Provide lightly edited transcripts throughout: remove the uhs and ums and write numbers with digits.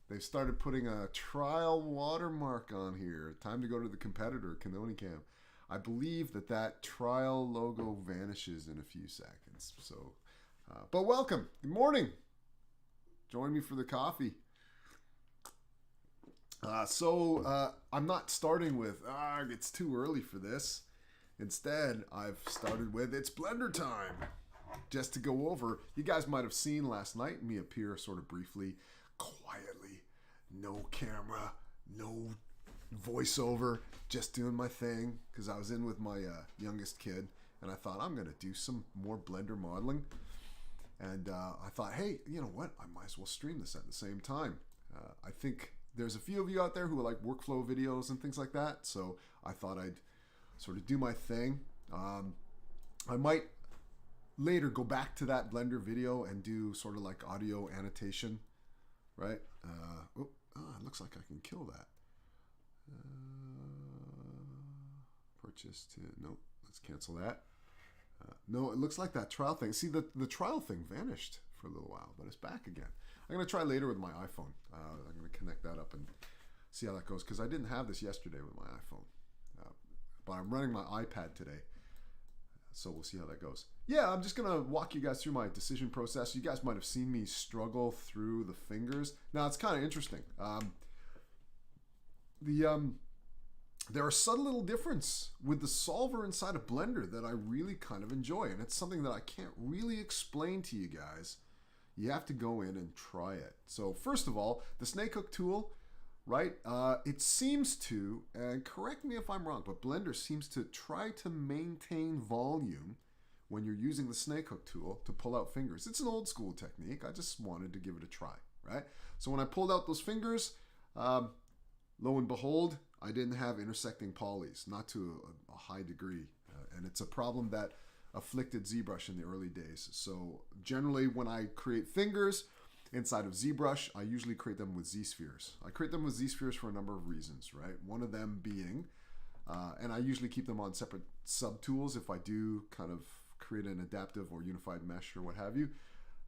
They've started putting a trial watermark on here. Time to go to the competitor, CanonicAM. I believe that trial logo vanishes in a few seconds. So, but welcome. Good morning. Join me for the coffee. I'm not starting with, it's too early for this. Instead, I've started with, it's Blender time. Just to go over, you guys might have seen last night me appear sort of briefly, quietly, no camera, no voiceover, just doing my thing, because I was in with my youngest kid, and I thought I'm going to do some more Blender modeling. And I thought, hey, you know what? I might as well stream this at the same time. I think there's a few of you out there who like workflow videos and things like that, so I thought I'd sort of do my thing. I might later go back to that Blender video and do sort of like audio annotation, right? It looks like I can kill that. Purchase to, no, let's cancel that. No, it looks like that trial thing. See, the trial thing vanished for a little while, but it's back again. I'm going to try later with my iPhone. I'm going to connect that up and see how that goes, because I didn't have this yesterday with my iPhone. But I'm running my iPad today, so we'll see how that goes. Yeah, I'm just going to walk you guys through my decision process. You guys might have seen me struggle through the fingers. Now, it's kind of interesting. There are subtle little difference with the solver inside of Blender that I really kind of enjoy, and it's something that I can't really explain to you guys. You have to go in and try it. So first of all, the Snakehook tool, right? It seems to, and correct me if I'm wrong, but Blender seems to try to maintain volume when you're using the Snakehook tool to pull out fingers. It's an old school technique. I just wanted to give it a try, right? So when I pulled out those fingers, lo and behold, I didn't have intersecting polys, not to a high degree. And it's a problem that afflicted ZBrush in the early days. So generally when I create fingers inside of ZBrush, I usually create them with Z-spheres. I create them with Z-spheres for a number of reasons, right? One of them being, and I usually keep them on separate sub-tools if I do kind of create an adaptive or unified mesh or what have you.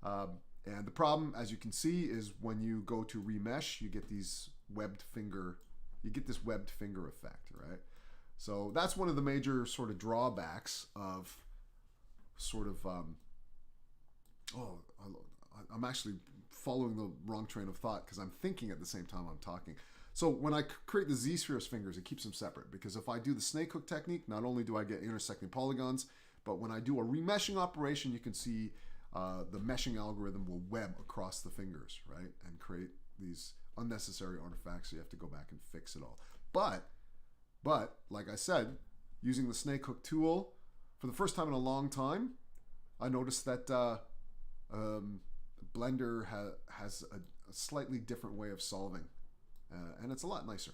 And the problem, as you can see, is when you go to remesh, you get these webbed finger, you get this webbed finger effect, right? So that's one of the major sort of drawbacks of sort of, I'm actually following the wrong train of thought because I'm thinking at the same time I'm talking. So when I create the Z-spheres fingers, it keeps them separate, because if I do the Snakehook technique, not only do I get intersecting polygons, but when I do a remeshing operation, you can see the meshing algorithm will web across the fingers, right? And create these unnecessary artifacts, so you have to go back and fix it all. But like I said, using the Snakehook tool, for the first time in a long time, I noticed that Blender has a slightly different way of solving, and it's a lot nicer.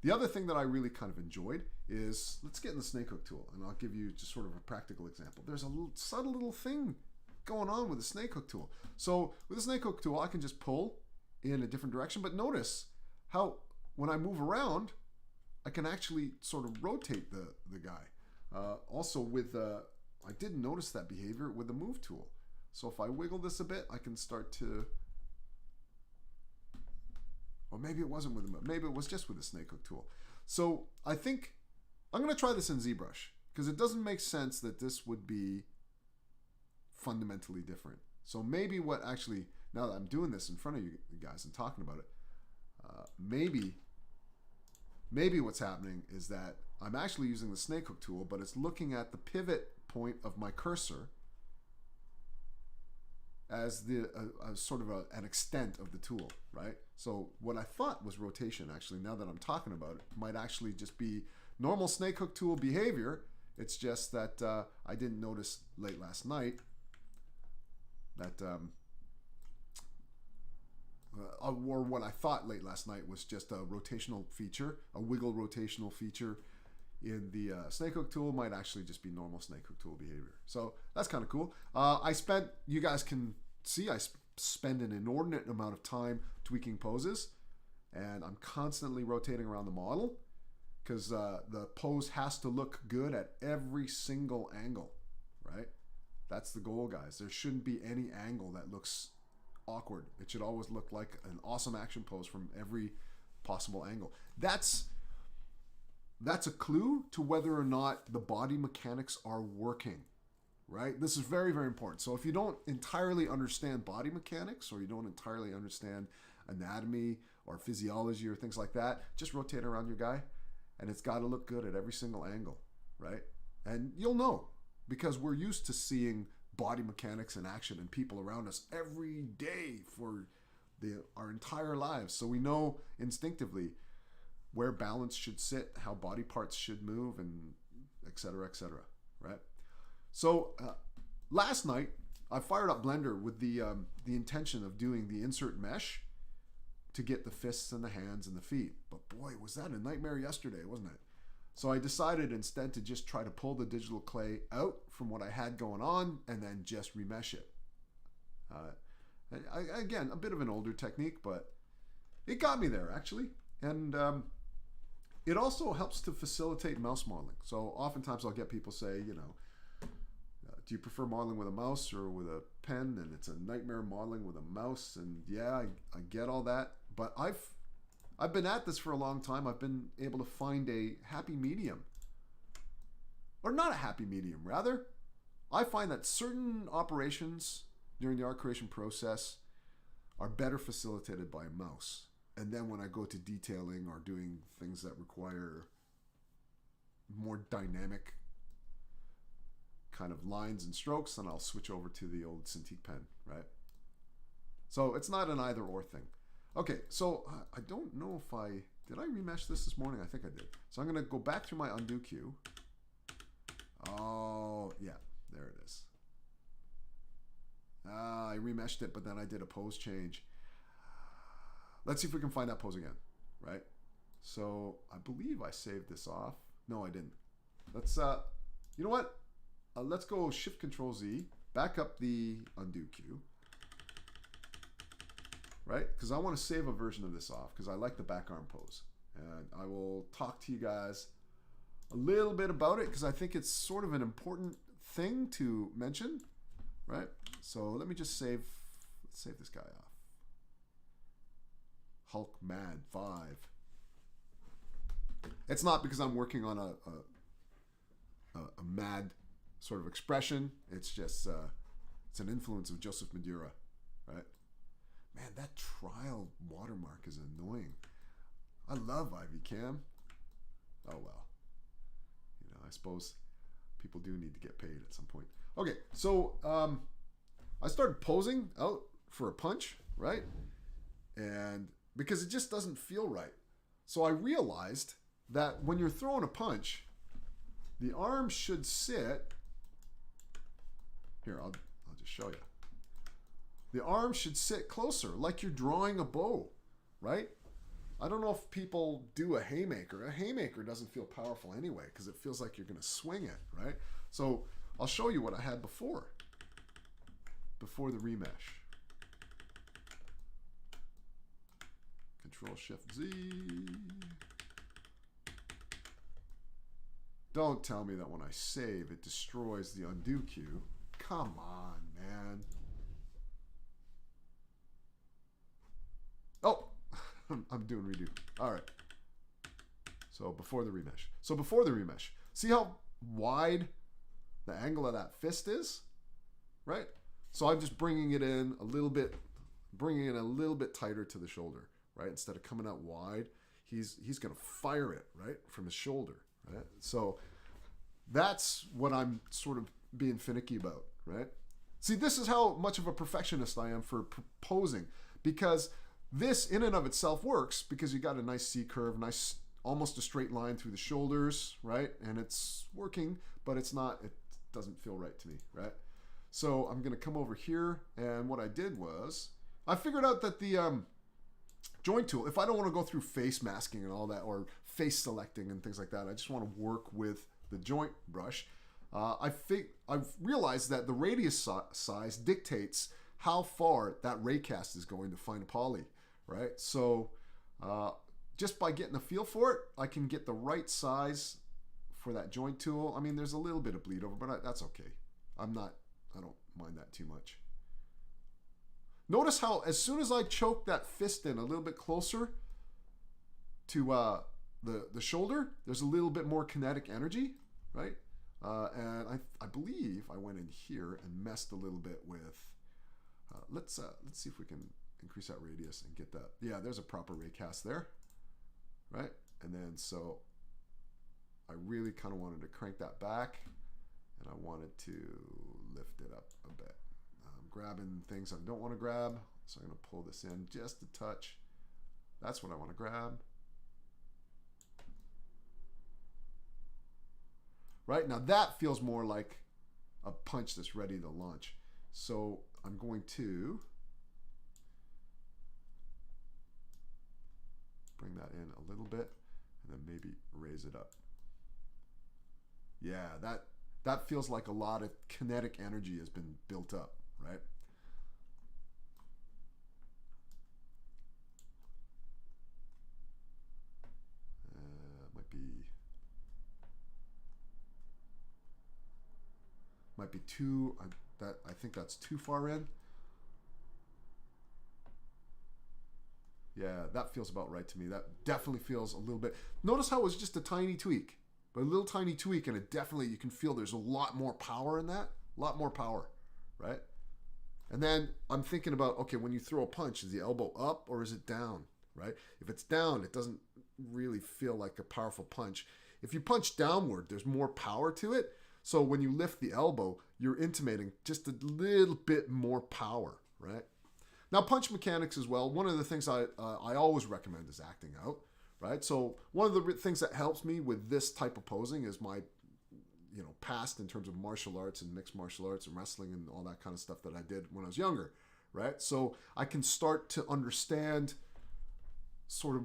The other thing that I really kind of enjoyed is, let's get in the Snakehook tool, and I'll give you just sort of a practical example. There's a subtle little thing going on with the Snakehook tool. So with the Snakehook tool, I can just pull in a different direction, but notice how when I move around, I can actually sort of rotate the guy. Also with, I didn't notice that behavior with the move tool. So if I wiggle this a bit, I can start to, or maybe it wasn't with the, maybe it was just with the Snakehook tool. So I think I'm going to try this in ZBrush, because it doesn't make sense that this would be fundamentally different. So maybe what actually, now that I'm doing this in front of you guys and talking about it, maybe what's happening is that I'm actually using the Snakehook tool, but it's looking at the pivot point of my cursor as the sort of an extent of the tool, right? So what I thought was rotation, actually, now that I'm talking about it, might actually just be normal Snakehook tool behavior. It's just that I didn't notice late last night that, or what I thought late last night was just a rotational feature, a wiggle rotational feature in the Snakehook tool might actually just be normal Snakehook tool behavior. So that's kind of cool. You guys can see, I spend an inordinate amount of time tweaking poses, and I'm constantly rotating around the model because the pose has to look good at every single angle, right? That's the goal, guys. There shouldn't be any angle that looks awkward. It should always look like an awesome action pose from every possible angle. That's a clue to whether or not the body mechanics are working, right? This is very, very important. So if you don't entirely understand body mechanics, or you don't entirely understand anatomy or physiology or things like that, just rotate around your guy, and it's got to look good at every single angle, right? And you'll know, because we're used to seeing body mechanics in action and people around us every day for our entire lives. So we know instinctively where balance should sit, how body parts should move, and et cetera, right? So last night, I fired up Blender with the intention of doing the insert mesh to get the fists and the hands and the feet. But boy, was that a nightmare yesterday, wasn't it? So I decided instead to just try to pull the digital clay out from what I had going on and then just remesh it. Again, a bit of an older technique, but it got me there actually. And it also helps to facilitate mouse modeling. So oftentimes I'll get people say, you know, do you prefer modeling with a mouse or with a pen? And it's a nightmare modeling with a mouse. And yeah, I get all that. But I've been at this for a long time. I've been able to find a happy medium. Or not a happy medium, rather. I find that certain operations during the art creation process are better facilitated by a mouse. And then when I go to detailing or doing things that require more dynamic kind of lines and strokes, then I'll switch over to the old Cintiq pen, right? So it's not an either or thing. Okay, so I don't know if did I remesh this morning? I think I did. So I'm gonna go back through my undo cue. Oh, yeah, there it is. I remeshed it, but then I did a pose change. Let's see if we can find that pose again, right? So I believe I saved this off. No, I didn't. Let's, you know what? Let's go Shift Control Z, back up the undo cue, right? Because I want to save a version of this off because I like the back arm pose. And I will talk to you guys a little bit about it because I think it's sort of an important thing to mention, right? So let me just let's save this guy off. Hulk Mad 5. It's not because I'm working on a mad sort of expression. It's just it's an influence of Joseph Madura, right? Man, that trial watermark is annoying. I love Ivy Cam. Oh well, you know, I suppose people do need to get paid at some point. Okay, so I started posing out for a punch, right? And because it just doesn't feel right. So I realized that when you're throwing a punch, the arm should sit. Here, I'll just show you. The arm should sit closer, like you're drawing a bow, right? I don't know if people do a haymaker. A haymaker doesn't feel powerful anyway, because it feels like you're going to swing it, right? So I'll show you what I had before the remesh. Control Shift Z. Don't tell me that when I save, it destroys the undo cue. Come on, man. Oh, I'm doing redo. All right. So before the remesh. See how wide the angle of that fist is? Right? So I'm just bringing it a little bit tighter to the shoulder, right? Instead of coming out wide, he's going to fire it, right, from his shoulder, right? So that's what I'm sort of being finicky about, right? See, this is how much of a perfectionist I am for posing, because this in and of itself works because you got a nice C curve, nice, almost a straight line through the shoulders, right? And it's working, but it doesn't feel right to me, right? So I'm going to come over here, and what I did was I figured out that the joint tool, if I don't want to go through face masking and all that, or face selecting and things like that, I just want to work with the joint brush. I've realized that the radius size dictates how far that raycast is going to find a poly, right? So just by getting a feel for it, I can get the right size for that joint tool. I mean, there's a little bit of bleed over, but that's okay. I don't mind that too much. Notice how as soon as I choke that fist in a little bit closer to the shoulder, there's a little bit more kinetic energy, right? And I believe I went in here and messed a little bit with. Let's see if we can increase that radius and get that. Yeah, there's a proper ray cast there, right? And then so I really kind of wanted to crank that back, and I wanted to lift it up a bit. I'm grabbing things I don't want to grab, so I'm going to pull this in just a touch. That's what I want to grab. Right, now that feels more like a punch that's ready to launch. So I'm going to bring that in a little bit and then maybe raise it up. Yeah, that feels like a lot of kinetic energy has been built up, right? Might be too. I think that's too far in. Yeah, that feels about right to me. That definitely feels a little bit. Notice how it was just a tiny tweak, but a little tiny tweak, and it definitely, you can feel there's a lot more power in that. A lot more power, right? And then I'm thinking about, okay, when you throw a punch, is the elbow up or is it down, right? If it's down, it doesn't really feel like a powerful punch. If you punch downward, there's more power to it. So when you lift the elbow, you're intimating just a little bit more power, right? Now, punch mechanics as well. One of the things I always recommend is acting out, right? So one of the things that helps me with this type of posing is my, past in terms of martial arts and mixed martial arts and wrestling and all that kind of stuff that I did when I was younger, right? So I can start to understand sort of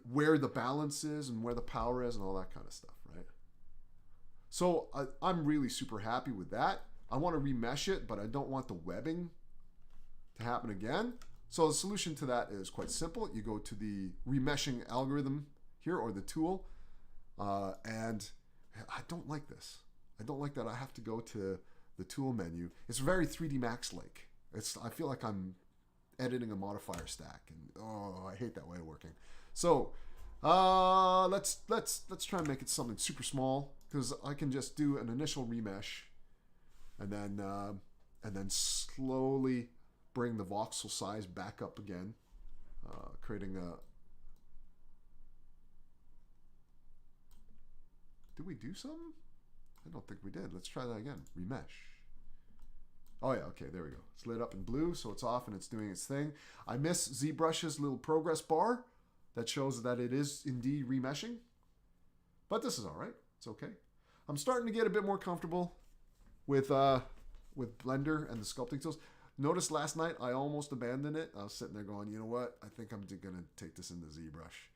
where the balance is and where the power is and all that kind of stuff, right? So I'm really super happy with that. I want to remesh it, but I don't want the webbing to happen again. So the solution to that is quite simple. You go to the remeshing algorithm here, or the tool, and I don't like this. I don't like that I have to go to the tool menu. It's very 3D Max-like. I feel like I'm editing a modifier stack, and I hate that way of working. So let's try and make it something super small, because I can just do an initial remesh, and then slowly bring the voxel size back up again, creating a. Did we do something? I don't think we did. Let's try that again. Remesh. Oh yeah, okay, there we go. It's lit up in blue, so it's off and it's doing its thing. I miss ZBrush's little progress bar that shows that it is indeed remeshing, but this is all right. It's okay. I'm starting to get a bit more comfortable with Blender and the sculpting tools. Notice last night I almost abandoned it. I was sitting there going, you know what? I think I'm going to take this into ZBrush.